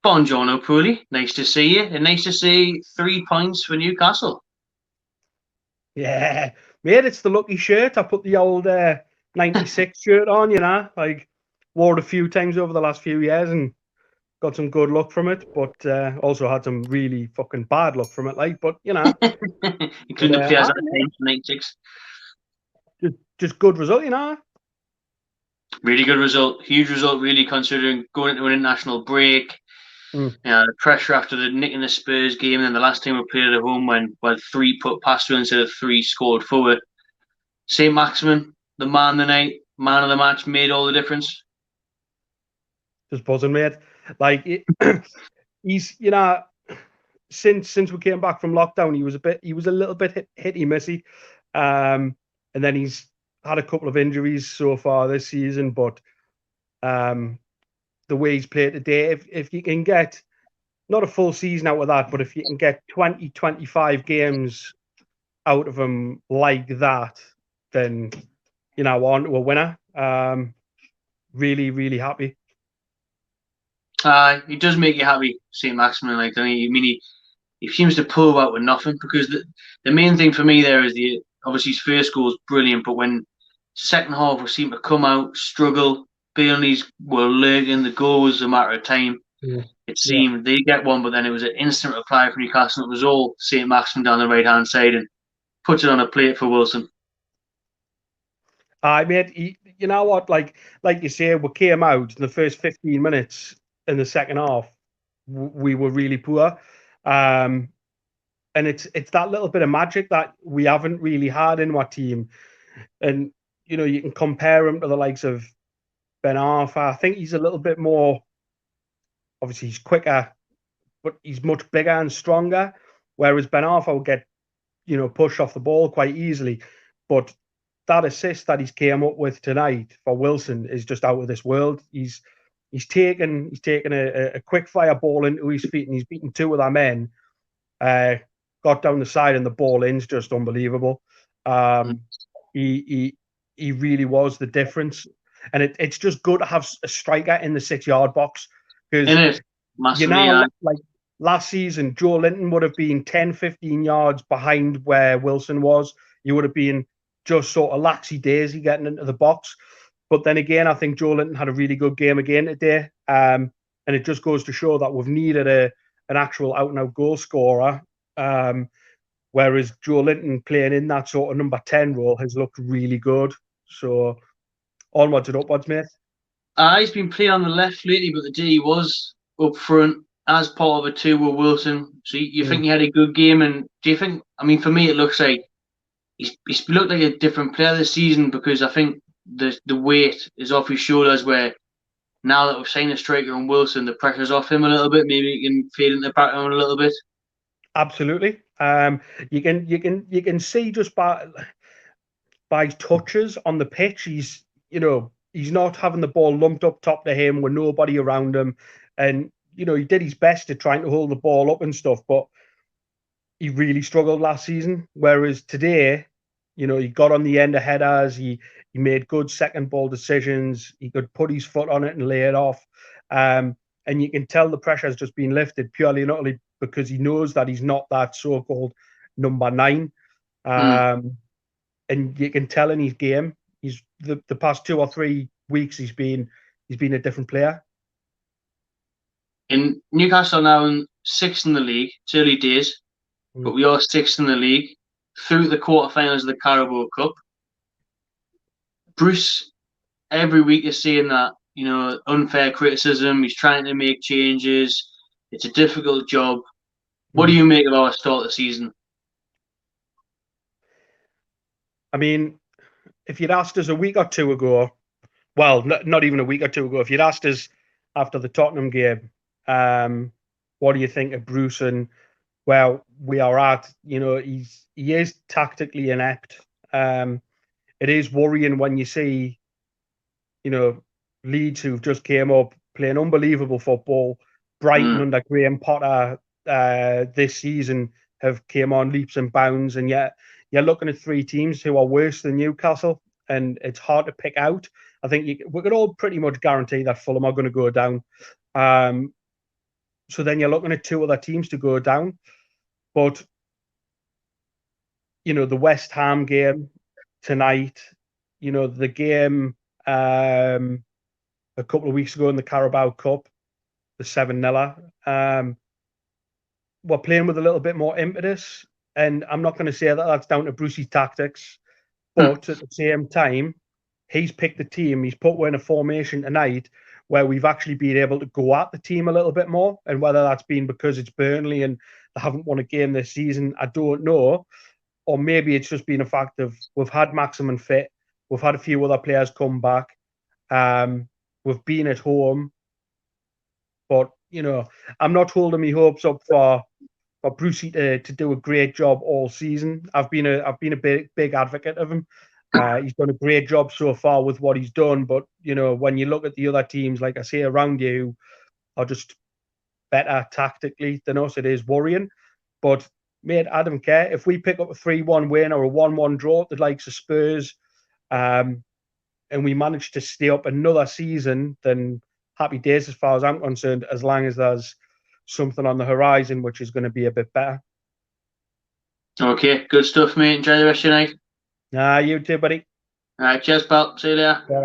Buongiorno, Pooley. Nice to see you, and nice to see 3 points for Newcastle. Yeah, mate, it's the lucky shirt. I put the old 96 shirt on, like wore it a few times over the last few years and got some good luck from it, but also had some really fucking bad luck from it, like, but but Including the players at the yeah, time for 96. just good result. Really good result, huge result, really, considering going into an international break. Mm. The pressure after the nick in the Spurs game, and then the last time we played at home when three put past you instead of three scored forward. Saint-Maximin, the man of the night, man of the match, made all the difference. Just buzzing, mate. Like he's, since we came back from lockdown, he was a little bit hitty missy, and then he's had a couple of injuries so far this season. But the way he's played today, if you can get not a full season out of that, but if you can get 20, 25 games out of him like that, then on to a winner. Really, really happy. He does make you happy, Saint-Maximin. Like, I mean, he seems to pull out with nothing, because the main thing for me there is obviously his first goal is brilliant, but when second half we seem to come out, struggle, Burnley's were lurking, the goal was a matter of time. It Yeah. seemed they get one, but then it was an instant reply from Newcastle. It was all Saint-Maximin down the right hand side and puts it on a plate for Wilson. I mate, you know what? Like you say, we came out in the first 15 minutes in the second half. We were really poor, and it's that little bit of magic that we haven't really had in our team. And you can compare him to the likes of Ben Arfa. I think he's a little bit more. Obviously, he's quicker, but he's much bigger and stronger. Whereas Ben Arfa will get pushed off the ball quite easily, but that assist that he's came up with tonight for Wilson is just out of this world. He's taken a quick fire ball into his feet and he's beaten two of their men. Got down the side and the ball in's just unbelievable. He really was the difference, and it's just good to have a striker in the 6-yard box, because like last season, Joe Linton would have been 10, 15 yards behind where Wilson was. You would have been just sort of laxy-daisy getting into the box. But then again, I think Joe Linton had a really good game again today. And it just goes to show that we've needed an actual out-and-out goal scorer. Whereas Joe Linton playing in that sort of number 10 role has looked really good. So onwards and upwards, mate. He's been playing on the left lately, but the day he was up front as part of a two with Wilson. So you think he had a good game? And do you think, I mean, for me, it looks like he's looked like a different player this season, because I think the weight is off his shoulders, where now that we've signed a striker on Wilson, the pressure's off him a little bit. Maybe he can fade into the background a little bit. Absolutely. You can see just by touches on the pitch, he's not having the ball lumped up top to him with nobody around him, and he did his best to trying to hold the ball up and stuff, but he really struggled last season. Whereas today, he got on the end of headers, he made good second ball decisions, he could put his foot on it and lay it off, and you can tell the pressure has just been lifted purely and utterly because he knows that he's not that so-called number 9. And you can tell in his game, he's the past 2 or 3 weeks he's been a different player. In Newcastle now in 6th in the league. It's early days, but we are 6th in the league through the quarterfinals of the Carabao Cup. Bruce every week is saying that unfair criticism. He's trying to make changes. It's a difficult job. What do you make of our start of the season? I mean, if you'd asked us a week or two ago, well, not even a week or two ago, if you'd asked us after the Tottenham game, what do you think of Bruce and where we are at? He is tactically inept. It is worrying when you see, Leeds, who've just came up playing unbelievable football. Brighton under Graham Potter this season have came on leaps and bounds, and yet you're looking at 3 teams who are worse than Newcastle, and it's hard to pick out. I think we could all pretty much guarantee that Fulham are going to go down. So then you're looking at two other teams to go down. But, you know, the West Ham game tonight, you know, the game a couple of weeks ago in the Carabao Cup, the 7-0, we're playing with a little bit more impetus. And I'm not going to say that that's down to Brucey's tactics, but at the same time, he's picked the team. He's put in a formation tonight where we've actually been able to go at the team a little bit more. And whether that's been because it's Burnley and they haven't won a game this season, I don't know. Or maybe it's just been a fact of we've had Maximin fit. We've had a few other players come back. We've been at home. But, you know, I'm not holding my hopes up for Brucey to do a great job all season. I've been a big advocate of him. He's done a great job so far with what he's done. But, you know, when you look at the other teams, like I say, around you, who are just better tactically than us, it is worrying. But, mate, I don't care. If we pick up a 3-1 win or a 1-1 draw, the likes of Spurs, and we manage to stay up another season, then happy days as far as I'm concerned, as long as there's something on the horizon which is going to be a bit better. Okay, good stuff, mate. Enjoy the rest of your night. You too, buddy. All right, cheers, pal. See you later. Yeah.